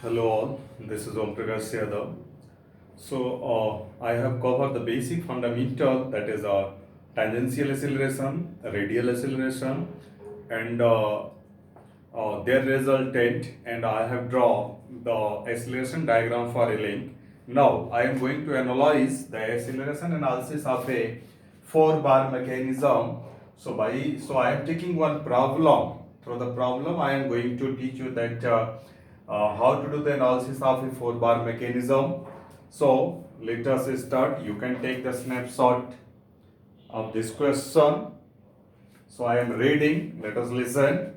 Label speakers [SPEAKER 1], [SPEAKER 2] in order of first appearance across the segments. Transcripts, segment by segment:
[SPEAKER 1] Hello all, this is Om Prakash Yadav. I have covered the basic fundamental, that is tangential acceleration, radial acceleration, and their resultant, and I have drawn the acceleration diagram for a link. Now I am going to analyze the acceleration analysis of a 4-bar mechanism. I am taking one problem. Through the problem, I am going to teach you that how to do the analysis of a 4-bar mechanism. So let us start. You can take the snapshot of this question. So I am reading. Let us listen.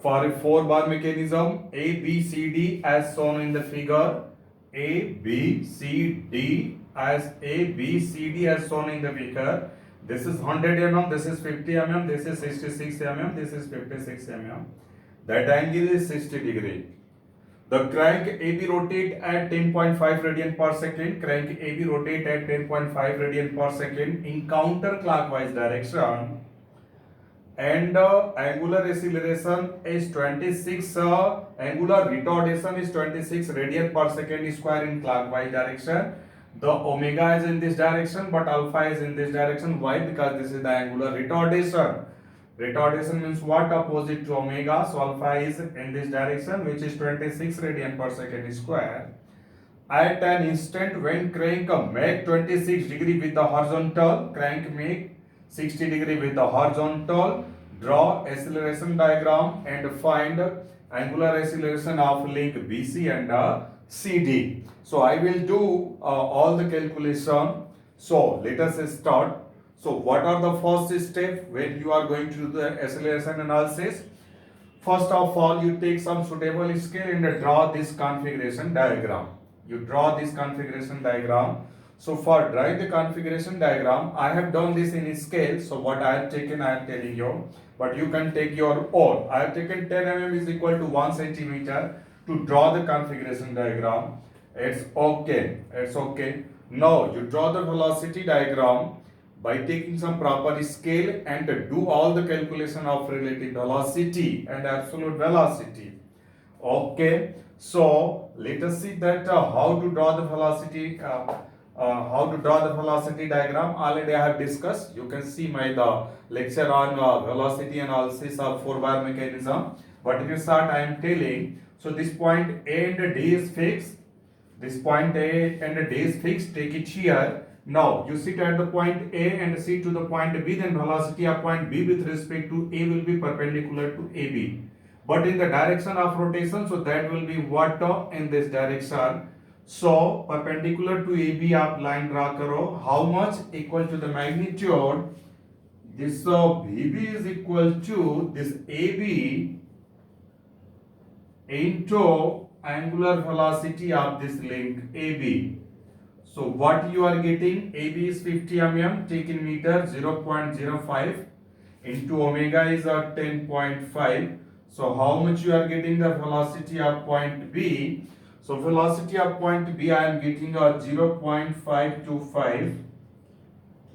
[SPEAKER 1] For a 4-bar mechanism, A, B, C, D as shown in the figure. A, B, C, D as shown in the figure. This is 100 mm, this is 50 mm, this is 66 mm, this is 56 mm. That angle is 60 degree. The crank AB rotate at 10.5 radian per second. Crank AB rotate at 10.5 radian per second in counterclockwise direction. And angular acceleration is 26. Angular retardation is 26 radian per second square in clockwise direction. The omega is in this direction, but alpha is in this direction. Why? Because this is the angular retardation. Retardation means what? Opposite to omega. So alpha is in this direction, which is 26 radian per second square. At an instant when crank make 26 degree with the horizontal, crank make 60 degree with the horizontal, draw acceleration diagram and find angular acceleration of link BC and CD. So I will do all the calculation. So let us start. So what are the first step when you are going to do the acceleration analysis? First of all, you take some suitable scale and draw this configuration diagram. You draw this configuration diagram. So for drawing the configuration diagram, I have done this in scale. So what I have taken, I am telling you. But you can take your own. I have taken 10 mm is equal to 1 centimeter to draw the configuration diagram. It's okay. It's okay. Now you draw the velocity diagram by taking some proper scale and do all the calculation of relative velocity and absolute velocity. Okay, so let us see that how to draw the velocity diagram. Already I have discussed. You can see my the lecture on velocity analysis of 4-bar mechanism. But in start I am telling. So this point A and D is fixed. This point A and D is fixed. Take it here. Now you sit at the point A and see to the point B, then velocity of point B with respect to A will be perpendicular to AB. But in the direction of rotation, so that will be what in this direction. So perpendicular to AB आप line draw करो. How much? Equal to the magnitude. This BB is equal to this AB into angular velocity of this link AB. So what you are getting? AB is 50 mm, take in meter 0.05 into omega is 10.5. So how much you are getting the velocity of point B? So velocity of point B I am getting a 0.525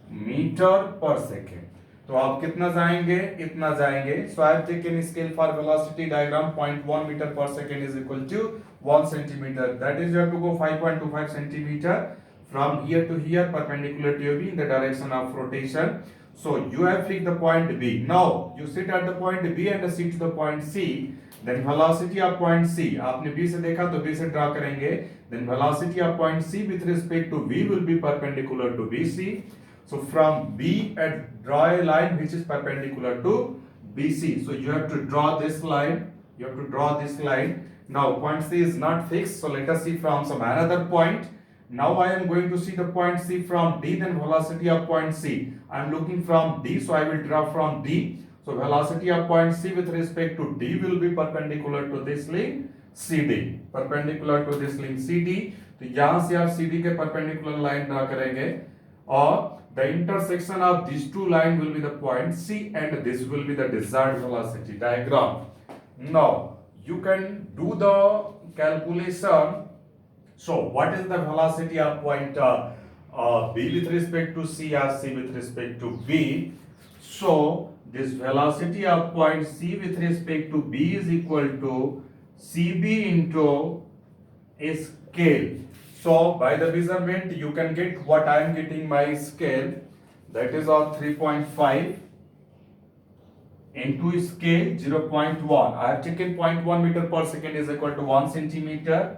[SPEAKER 1] meter per second. तो आप कितना जाएंगे? इतना जाएंगे. So I have taken scale for velocity diagram. 0.1 meter per second is equal to 1 centimeter. That is you have to go 5.25 centimeter from here to here perpendicular to AB in the direction of rotation. So you have fixed the point B. Now you sit at the point B and sit to the point C. Then velocity of point C. आपने B से देखा तो B से draw करेंगे. Then velocity of point C with respect to V will be perpendicular to BC. So from B draw a line which is perpendicular to BC. So you have to draw this line. You have to draw this line. Now point C is not fixed. So let us see from some another point. Now I am going to see the point C from D, then velocity of point C. I am looking from D, so I will draw from D. So velocity of point C with respect to D will be perpendicular to this link CD. Perpendicular to this link CD. तो यहाँ से आप CD के perpendicular line draw करेंगे और the intersection of these two lines will be the point C and this will be the desired velocity diagram. Now you can do the calculation. So what is the velocity of point B with respect to C or C with respect to B? So this velocity of point C with respect to B is equal to CB into scale. So by the measurement you can get what I am getting my scale, that is of 3.5 into scale 0.1. I have taken 0.1 meter per second is equal to 1 centimeter.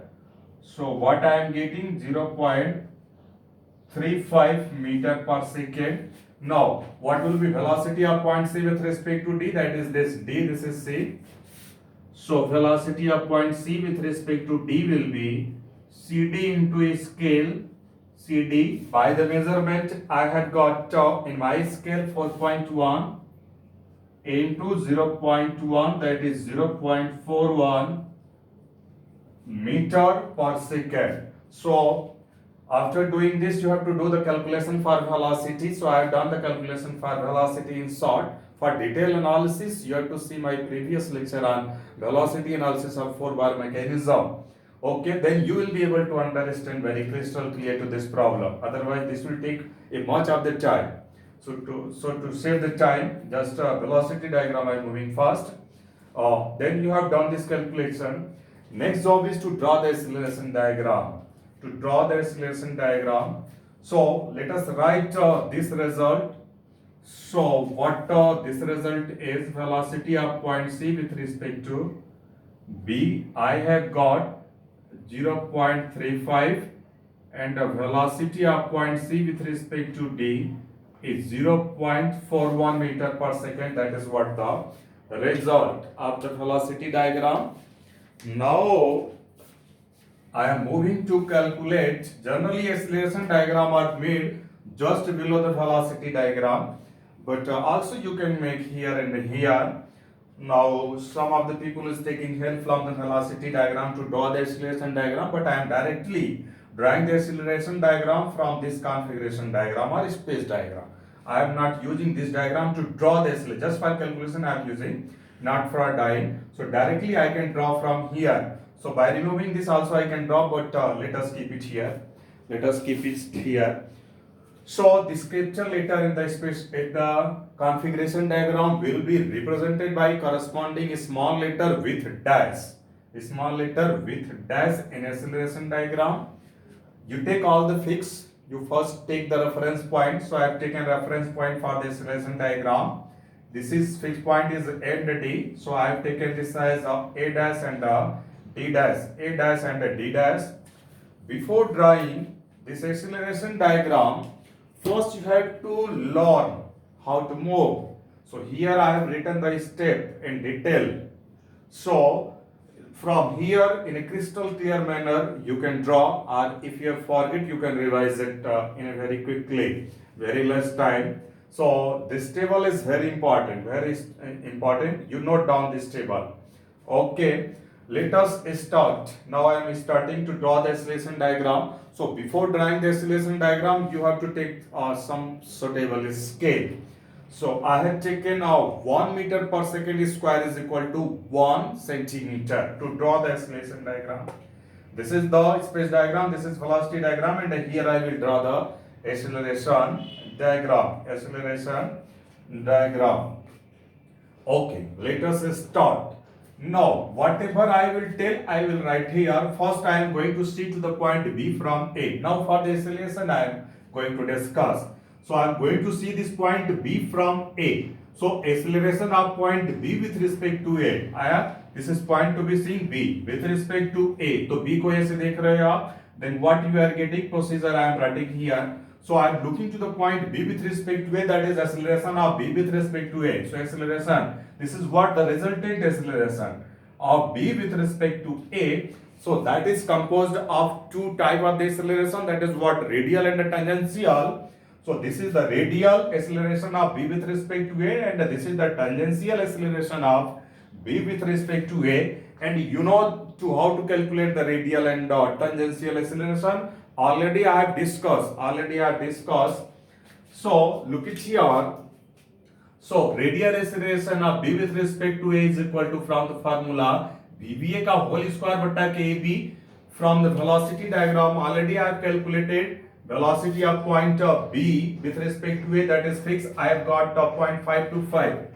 [SPEAKER 1] So what I am getting 0.35 meter per second. Now what will be velocity of point C with respect to D? That is this D, this is C. So velocity of point C with respect to D will be CD into a scale CD. By the measurement I had got in my scale 4.1 into 0.1, that is 0.41 meter per second. So after doing this you have to do the calculation for velocity. So I have done the calculation for velocity in short. For detailed analysis you have to see my previous lecture on velocity analysis of 4-bar mechanism. Okay, then you will be able to understand very crystal clear to this problem. Otherwise this will take a much of the time. So to save the time, just a velocity diagram I am moving fast. Then you have done this calculation. Next job is to draw the acceleration diagram. To draw the acceleration diagram, so let us write this result. So what this result is, velocity of point C with respect to B, I have got 0.35 and the velocity of point C with respect to D is 0.41 meter per second. That is what the result of the velocity diagram. Now I am moving to calculate. Generally acceleration diagram are made just below the velocity diagram, but also you can make here and here. Now some of the people is taking help from the velocity diagram to draw the acceleration diagram, but I am directly drawing the acceleration diagram from this configuration diagram or space diagram. I am not using this diagram to draw the acceleration. Just for calculation I am using, not for drawing. So directly I can draw from here. So by removing this also I can draw, but let us keep it here. Let us keep it here. So this capital letter in the space in the configuration diagram will be represented by corresponding small letter with dash. Small letter with dash in acceleration diagram. You take all the fix. You first take the reference point. So I have taken reference point for the acceleration diagram. This is fixed point is end D. So I have taken this as A dash and D dash, A dash and D dash. Before drawing this acceleration diagram, first you have to learn how to move. So here I have written the step in detail. So from here in a crystal clear manner you can draw, or if you have forget you can revise it in a very quickly, very less time. So this table is very important, very important. You note down this table. Okay, let us start. Now I am starting to draw the acceleration diagram. So before drawing the acceleration diagram you have to take some suitable scale. So I have taken 1 meter per second square is equal to 1 centimeter to draw the acceleration diagram. This is the space diagram, this is velocity diagram, and here I will draw the acceleration diagram. Acceleration diagram. Okay, let us start. Now whatever I will tell I will write here. First I am going to see to the point B from A. Now for the acceleration I am going to discuss. So I am going to see this point B from A. So acceleration of point B with respect to A. This is point to be seen B with respect to A. So B को ऐसे देख रहे हो आप. Then what you are getting procedure I am writing here. So I am looking to the point B with respect to A, that is acceleration of B with respect to A. So acceleration, this is what the resultant acceleration of B with respect to A. So that is composed of two type of the acceleration, that is what radial and tangential. So this is the radial acceleration of B with respect to A, and this is the tangential acceleration of B with respect to A. And you know to how to calculate the radial and tangential acceleration. Already I have discussed. So look at here. So radial acceleration of B with respect to A is equal to, from the formula VBA का whole square बट्टा KB. From the velocity diagram already I have calculated velocity of point B with respect to A, that is fixed. I have got 0.525.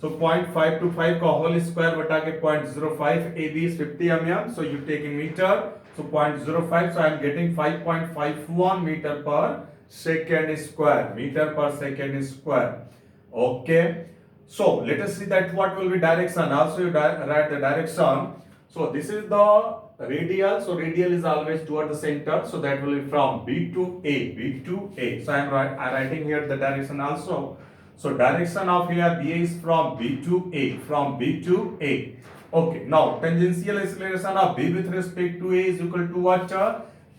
[SPEAKER 1] So 0.525 का whole square बटा के 0.05, AB is 50 mm. So you take in meter. So 0.05, so I am getting 5.51 meter per second square. Meter per second square. Okay. So let us see that what will be direction. Also you write the direction. So this is the radial. So radial is always toward the center. So that will be from B to A. B to A. So I am writing here the direction also. So direction of here B is from B to A. From B to A. Okay. Now tangential acceleration of B with respect to A is equal to what?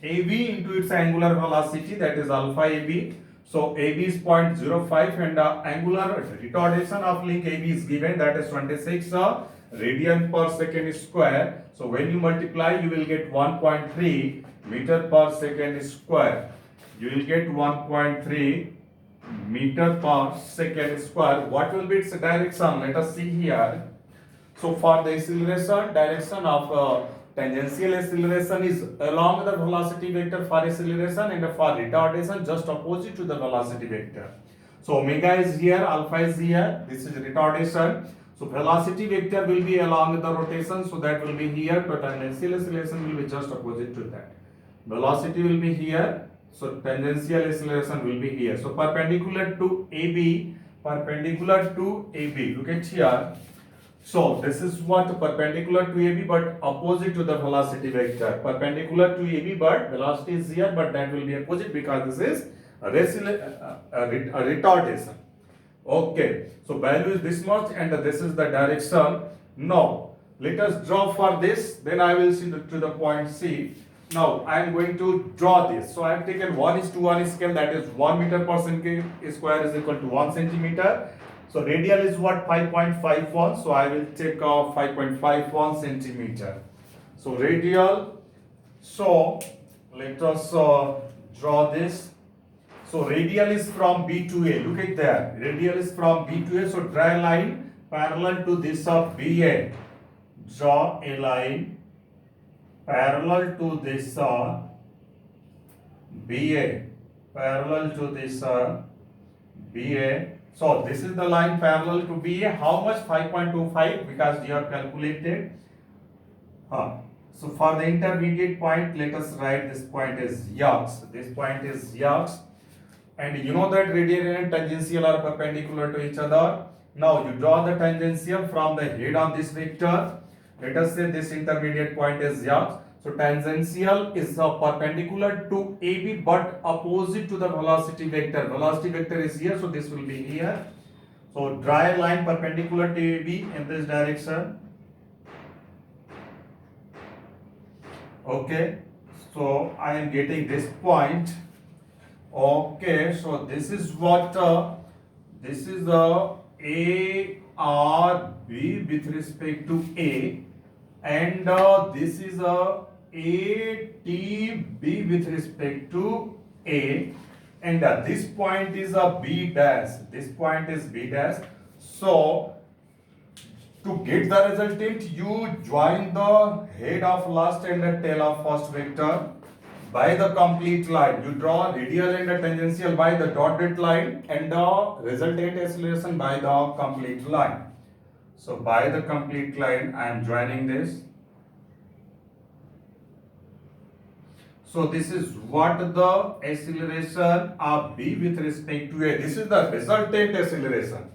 [SPEAKER 1] AB into its angular velocity, that is alpha AB. So AB is 0.05 and angular retardation of link AB is given, that is 26 radian per second square. So when you multiply, you will get 1.3 meter per second square. You will get 1.3 meter per second square. What will be its direction? Let us see here. So for the acceleration, direction of tangential acceleration is along the velocity vector for acceleration, and for retardation just opposite to the velocity vector. So omega is here, alpha is here, this is retardation. So velocity vector will be along the rotation, so that will be here, but tangential acceleration will be just opposite to that. Velocity will be here, so tangential acceleration will be here. So perpendicular to AB, look at here. So this is what perpendicular to AB but opposite to the velocity vector. Perpendicular to AB but velocity is here, but that will be opposite because this is a retardation. Okay, so value is this much and this is the direction. Now let us draw for this, then I will see to the point C. Now I am going to draw this. So I have taken 1:1 scale, that is 1 meter per second square is equal to 1 centimeter. So radial is what? 5.51. So I will take off 5.51 centimeter. So radial. So let us draw this. So radial is from B to A. Look at there. Radial is from B to A. So draw a line parallel to this of BA. Draw a line parallel to this BA. Parallel to this BA. So this is the line parallel to BA. How much? 5.25, because you have calculated. So for the intermediate point, let us write this point as X. This point is X. And you know that radial and tangential are perpendicular to each other. Now you draw the tangential from the head on this vector. Let us say this intermediate point is X. So tangential is perpendicular to AB but opposite to the velocity vector. Velocity vector is here, so this will be here. So draw a line perpendicular to AB in this direction. Okay, so I am getting this point. Okay, so this is what this is A R B with respect to A, and this is A T B with respect to A, and this point is a B dash. This point is B dash. So to get the resultant, you join the head of last and the tail of first vector by the complete line. You draw radial and the tangential by the dotted line and the resultant acceleration by the complete line. So by the complete line, I am joining this. So this is what the acceleration of B with respect to A. This is the resultant acceleration.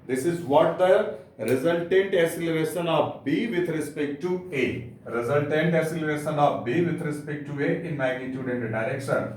[SPEAKER 1] This is what the resultant acceleration of B with respect to A. Resultant acceleration of B with respect to A in magnitude and direction.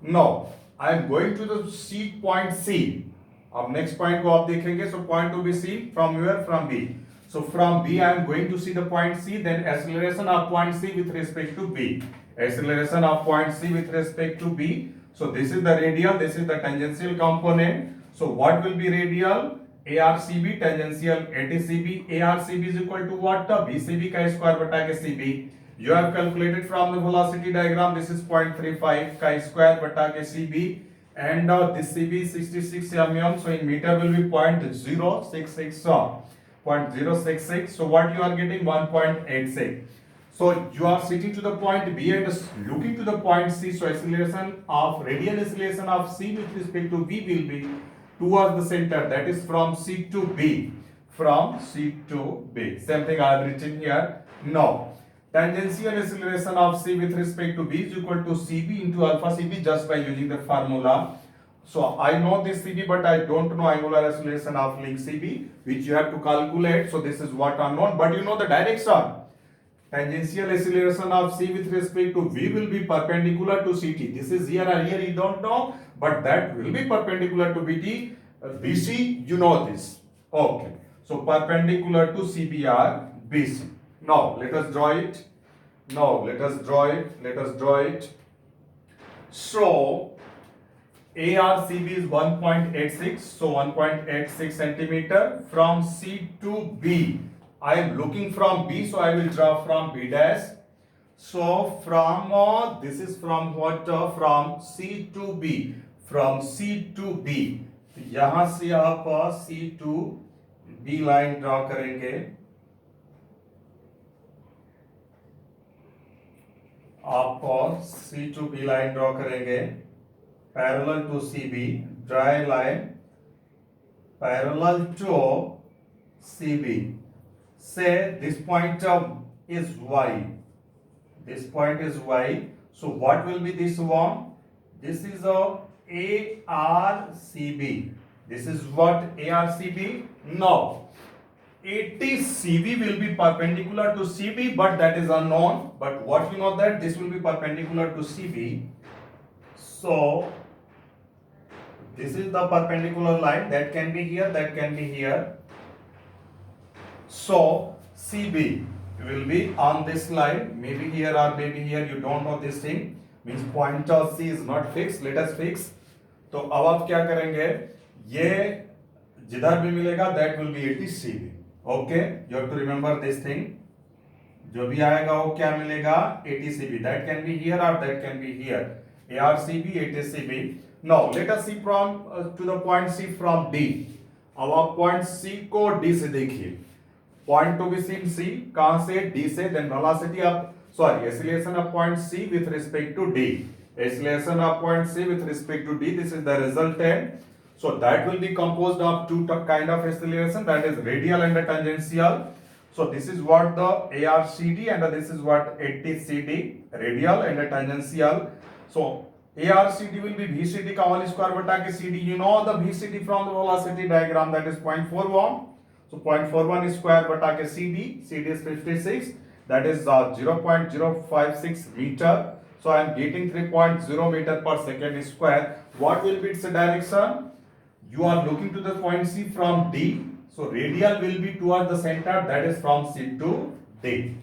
[SPEAKER 1] Now I am going to the C point C. अब next point को आप देखेंगे. So point to be C from where? From B. So from B I am going to see the point C. Then acceleration of point C with respect to B. Acceleration of point C with respect to B. So this is the radial. This is the tangential component. So what will be radial? ARCB, tangential ATCB. ARCB is equal to what? BCB का square बटा के CB. You have calculated from the velocity diagram. This is 0.35 का square बटा के CB. And this CB is 66 mm. So in meter will be 0.066. 0.066. So what you are getting? 1.86. So you are sitting to the point B and looking to the point C. So acceleration of radial acceleration of C with respect to B will be towards the center, that is from C to B. From C to B. Same thing I have written here. Now tangential acceleration of C with respect to B is equal to CB into alpha CB just by using the formula. So I know this CB, but I don't know angular acceleration of link CB, which you have to calculate. So this is what unknown, but you know the direction. Tangential acceleration of C with respect to V will be perpendicular to CT. This is here and here you don't know, but that will be perpendicular to BT. BC, you know this. Okay. So perpendicular to CBR BC. Now let us draw it. Let us draw it. So ARCB is 1.86. So 1.86 centimeter from C to B. I am looking from B, so I will draw from B dash. So from this is from what? From C to B. From C to B. तो यहां से आप C to B line draw करेंगे. आप C to B line draw करेंगे. Parallel to CB, draw a line parallel to CB. Say this point is Y. This point is Y. So what will be this one? This is a ARCB. This is what ARCB? No. ATCB will be perpendicular to CB, but that is unknown. But what you know that this will be perpendicular to CB. So this is the perpendicular line that can be here, that can be here. So CB will be on this line, maybe here or maybe here, you don't know this thing, means point of C is not fixed. Let us fix. तो अब आप क्या करेंगे, ये जिधर भी मिलेगा that will be ATCB. Okay, you have to remember this thing. जो भी आएगा वो क्या मिलेगा, ATCB. That can be here or that can be here. ARCB, ATCB. Now let us see from to the point C from D. अब आप point C को D से देखिए. Point to be seen C, कहां से, D से, then velocity of, sorry, acceleration of point C with respect to D. Acceleration of point C with respect to D, this is the resultant. So that will be composed of two kind of acceleration, that is radial and the tangential. So this is what the ARCD and this is what ATCD, radial and the tangential. So ARCD will be VCD का whole square बटा के CD. You know the VCD from the velocity diagram, that is 0.41. So 0.41 square bata ke CD. CD is 56. That is 0.056 meter. So I am getting 3.0 meter per second square. What will be its direction? You are looking to the point C from D. So radial will be towards the center. That is from C to D.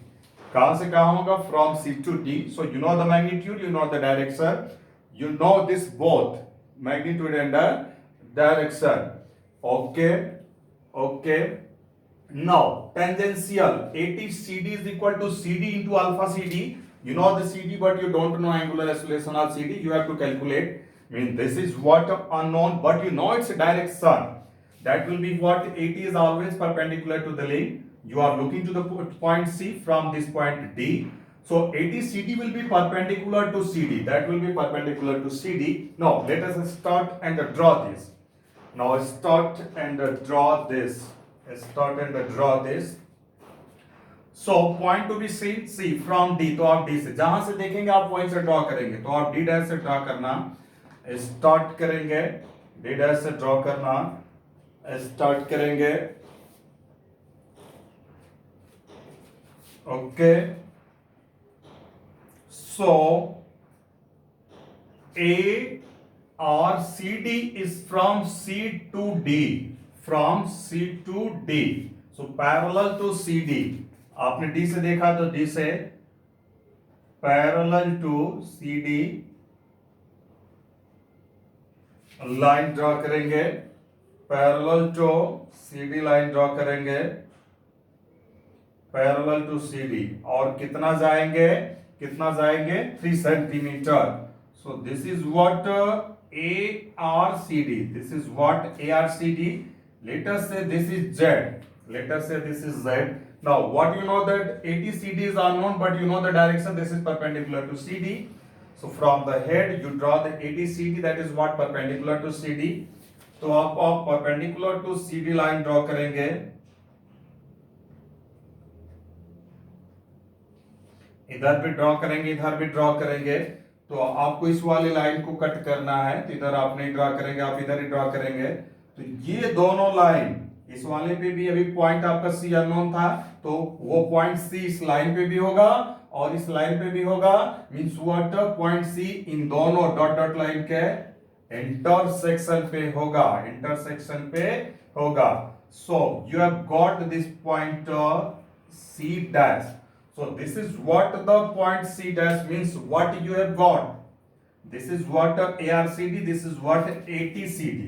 [SPEAKER 1] कहां से कहां होगा? From C to D. So you know the magnitude. You know the direction. You know this both magnitude and the direction. Okay. Okay. Now tangential ATCD is equal to CD into alpha CD. You know the CD, but you don't know angular acceleration of CD. You have to calculate. I mean, this is what unknown, but you know its direction. That will be what? AT is always perpendicular to the link. You are looking to the point C from this point D. So ATCD will be perpendicular to CD. That will be perpendicular to CD. Now let us start and draw this. Now start and draw this. Start and draw this. So point to be seen C from D. तो आप D से जहां से देखेंगे आप वहीं से draw करेंगे. तो आप D डैश से ड्रॉ करना स्टार्ट करेंगे. D डैश से ड्रॉ करना स्टार्ट करेंगे. Okay. So A or CD is from C to D. From C to D. So parallel to CD. आपने D से देखा तो D से parallel to CD line draw करेंगे. Parallel to CD line draw करेंगे. Parallel to CD और कितना जाएंगे? 3 centimetre. So this is what ARCD. This is what ARCD. Let us say this is Z. Let us say this is Z. Now what you know that ATCD is unknown, but you know the direction. This is perpendicular to CD. So from the head you draw the ATCD. That is what perpendicular to CD. तो आप perpendicular to CD line draw करेंगे. इधर भी draw करेंगे, इधर भी draw करेंगे। तो आपको इस वाली लाइन को कट करना है, तो इधर आप नहीं ड्रॉ करेंगे, आप इधर ही ड्रॉ करेंगे। तो ये दोनों लाइन, इस वाले पे भी अभी पॉइंट आपका सी अननोन था, तो वो पॉइंट सी इस लाइन पे भी होगा और इस लाइन पे भी होगा। मींस व्हाट, पॉइंट सी इन दोनों डॉट डॉट लाइन के इंटरसेक्शन पे होगा, इंटरसेक्शन पे होगा। So you have got this point C dash. So this is what the point C dash means. What you have got. This is what ARCD. This is what ATCD.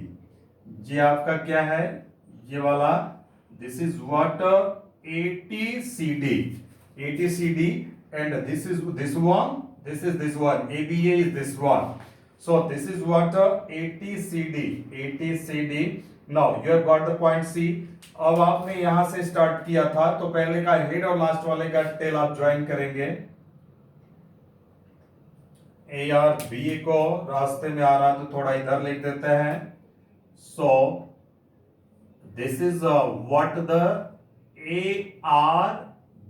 [SPEAKER 1] ये आपका क्या है? ये वाला. This is what ATCD. ATCD, and this is this one. This is this one. ABA is this one. So this is what ATCD. ATCD. Now you have got the point C. अब आपने यहां से start किया था, तो पहले का head और लास्ट वाले का टेल आप ज्वाइन करेंगे। ए आर बी को रास्ते में आ रहा तो थोड़ा इधर लिख देते हैं। So this is what the A R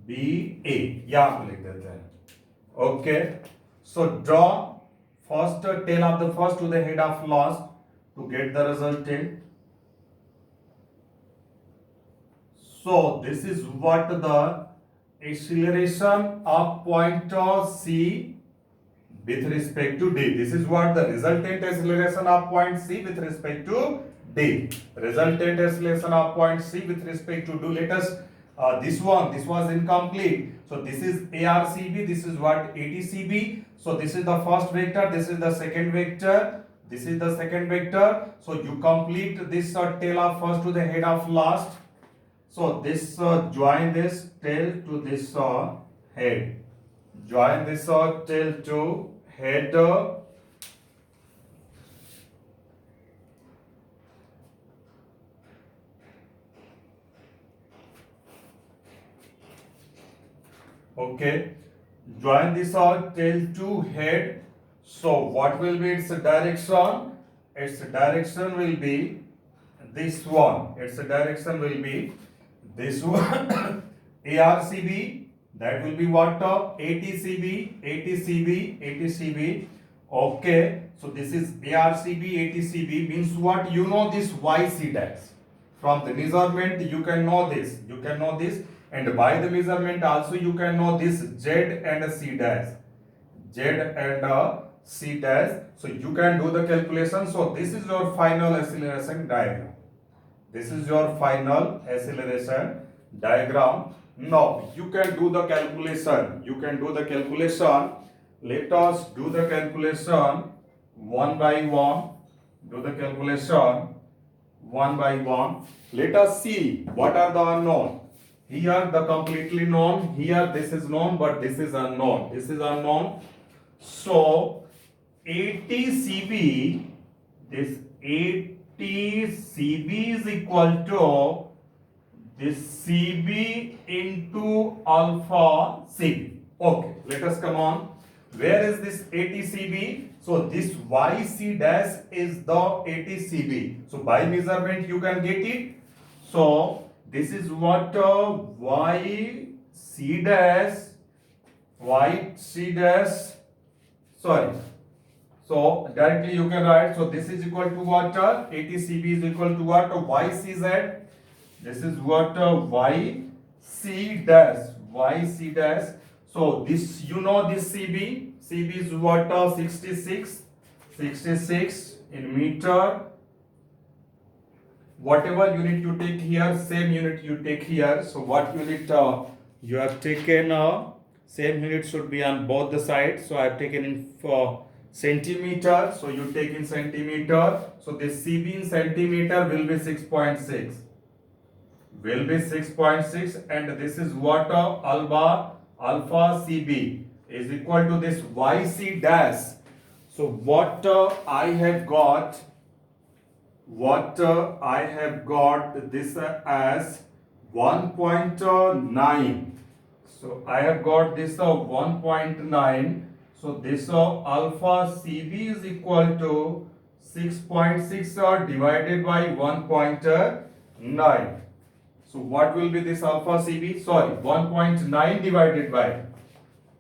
[SPEAKER 1] B A, यहां पे लिख देते हैं। Okay, so draw first tail of the first to the head of last to get the resultant. So this is what the acceleration of point C with respect to D. This is what the resultant acceleration of point C with respect to D. Resultant acceleration of point C with respect to D. Let us this was incomplete. So this is ARCB. This is what ATCB. So this is the first vector. This is the second vector. This is the second vector. So you complete this tail of first to the head of last. So this join this tail to this head. Join this tail to head. Okay. Join this tail to head. So what will be its direction? Its direction will be this one. Its direction will be this one. ARCB, that will be what? ATCB, ATCB, ATCB. Okay, so this is ARCB, ATCB means what? You know this YC dash. From the measurement you can know this. You can know this, and by the measurement also you can know this Z and C dash. Z and C dash. So you can do the calculation. So this is your final acceleration diagram. This is your final acceleration diagram. Now you can do the calculation. You can do the calculation. Let us do the calculation one by one. Do the calculation one by one. Let us see what are the unknown. Here the completely known. Here this is known, but this is unknown. This is unknown. So ATCB, this ATCB is equal to this CB into alpha CB. Okay, let us come on. Where is this ATCB? So this YC dash is the ATCB. So by measurement you can get it. So this is what YC dash, sorry. So directly you can write. So this is equal to what? ATCB is equal to what? YCZ. This is what? YC dash. YC dash. So this, you know this CB. CB is what? 66. 66 in meter. Whatever unit you take here, same unit you take here. So what unit you have taken? Same unit should be on both the sides. So I have taken in for centimeter, so you take in centimeter. So this CB in centimeter will be 6.6. Will be 6.6, and this is what alpha CB is equal to this YC dash. So what I have got this as 1.9. So I have got this 1.9. So this alpha CB is equal to 6.6 divided by 1.9. So what will be this alpha CB? Sorry, 1.9 divided by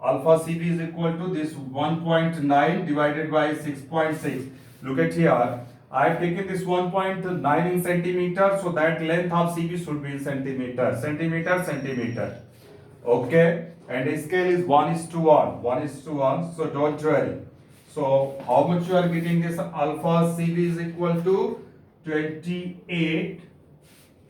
[SPEAKER 1] Alpha CB is equal to this 1.9 divided by 6.6. Look at here. I have taken this 1.9 in centimeter, so that length of CB should be in centimeter. Centimeter. Okay. And the scale is 1:1. 1:1. So don't worry. So how much you are getting this alpha CB is equal to 28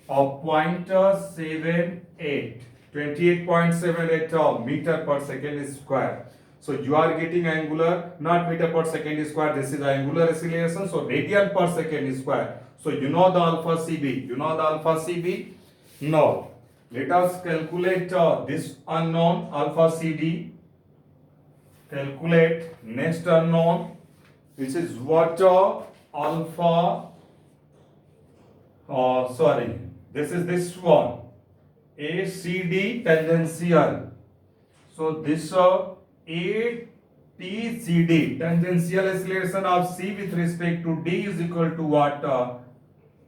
[SPEAKER 1] of 0.78. 28.78 meter per second square. So you are getting angular, not meter per second square. This is angular acceleration. So radian per second square. So you know the alpha CB. You know the alpha CB? No. Let us calculate this unknown alpha CD. Calculate next unknown, which is what alpha. This is this one. ACD tangential. So this ATCD tangential acceleration of C with respect to D is equal to what?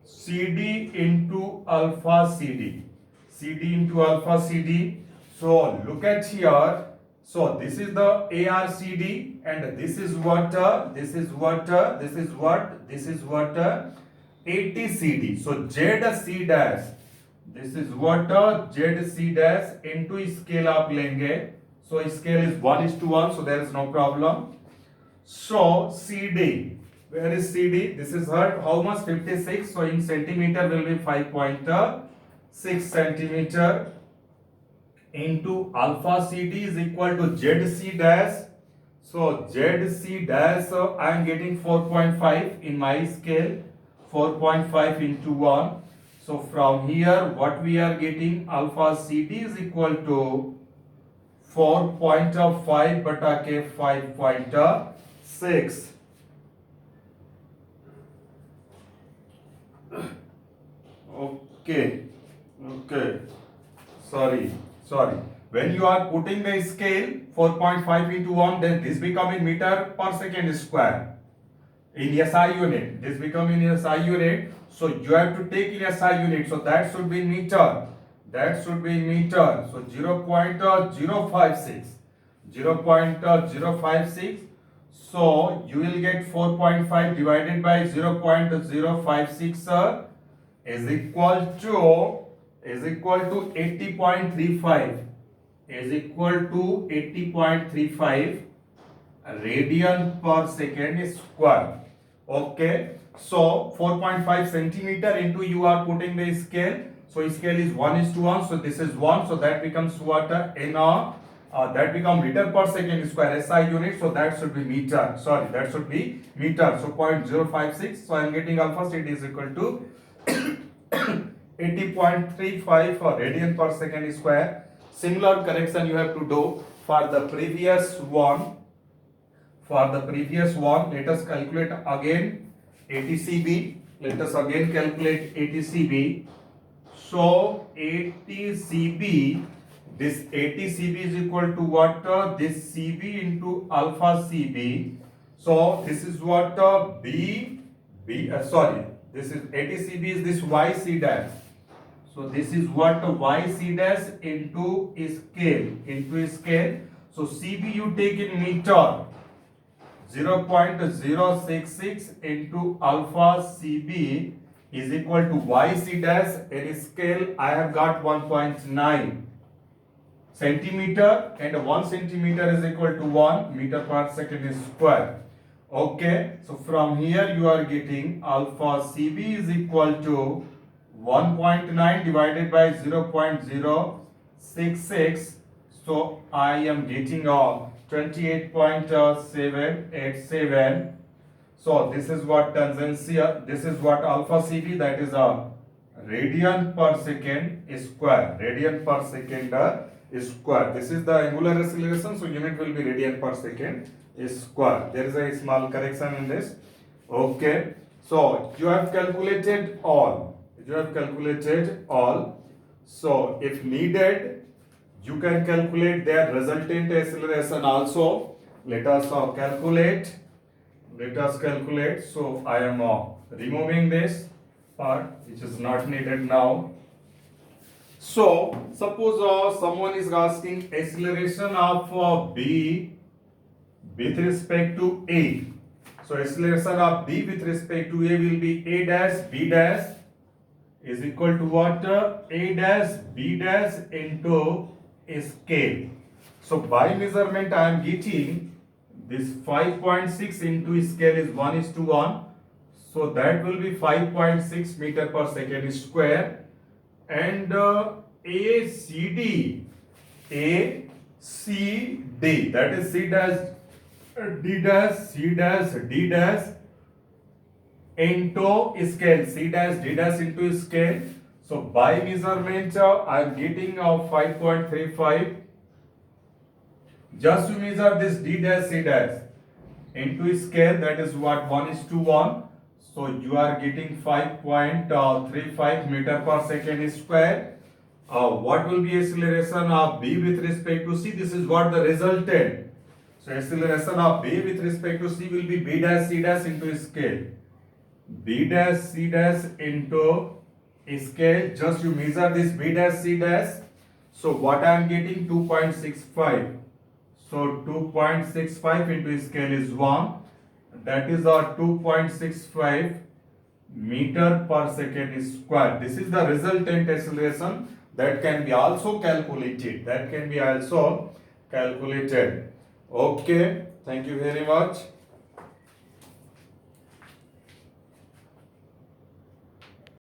[SPEAKER 1] CD into alpha CD. CD into alpha CD. So look at here. So this is the ARCD and this is what? ATCD. So ZC dash. This is what ZC dash into scale आप लेंगे. So scale is 1:1, so there is no problem. So CD, where is CD? This is how much? 56. So in centimeter will be 5.6 centimeter into alpha CD is equal to ZC dash. So ZC dash I am getting 4.5 in my scale. 4.5 into 1. So from here what we are getting, alpha CD is equal to 4.5 bata ke 5.6. Okay. Sorry. When you are putting the scale 4.5 into 1, then this become in meter per second square. In SI unit, this become in SI unit. So you have to take in SI unit. So that should be meter. So 0.056. 0.056. So you will get 4.5 divided by 0.056 is equal to 80.35. Is equal to 80.35 radian per second square. Okay. So 4.5 centimeter into you are putting the scale. So scale is 1:1. So this is 1. So that becomes what? That become meter per second square SI unit. So that should be meter. That should be meter. So 0.056. So I am getting alpha CD is equal to 80.35 radian per second square. Similar correction you have to do for the previous one. Let us calculate again ATCB. Let us again calculate ATCB. So ATCB, this ATCB is equal to what? This CB into alpha CB. So this is what? This is ATCB is this YC dash. So this is what? YC dash into scale. So CB you take in meter. 0.066 into alpha CB is equal to YC dash. In scale I have got 1.9 centimeter and 1 centimeter is equal to 1 meter per second square. Okay. So from here you are getting alpha CB is equal to 1.9 divided by 0.066. So I am getting 28.787. So this is what tangential, this is what alpha CD, that is a radian per second square. This is the angular acceleration, so unit will be radian per second square. There is a small correction in this. Okay. So you have calculated all. So if needed, you can calculate their resultant acceleration also. Let us calculate. So I am removing this part which is not needed now. So suppose someone is asking acceleration of B with respect to A. So acceleration of B with respect to A will be A dash B dash is equal to what? A dash B dash into a scale. So by measurement I am getting this 5.6 into scale is 1:1. So that will be 5.6 meter per second square. And ACD, ACD, that is C dash D dash C dash D dash into scale, C dash D dash into scale. So by measurement I am getting 5.35. Just to measure this D dash C dash into scale, that is what 1:1. So you are getting 5.35 meter per second square. What will be acceleration of B with respect to C? This is what the resultant. So acceleration of B with respect to C will be B dash C dash into scale. B dash C dash into scale. Just you measure this B dash C dash. So what I am getting 2.65. So 2.65 into scale is 1. That is our 2.65 meter per second square. This is the resultant acceleration that can be also calculated. Okay, thank you very much.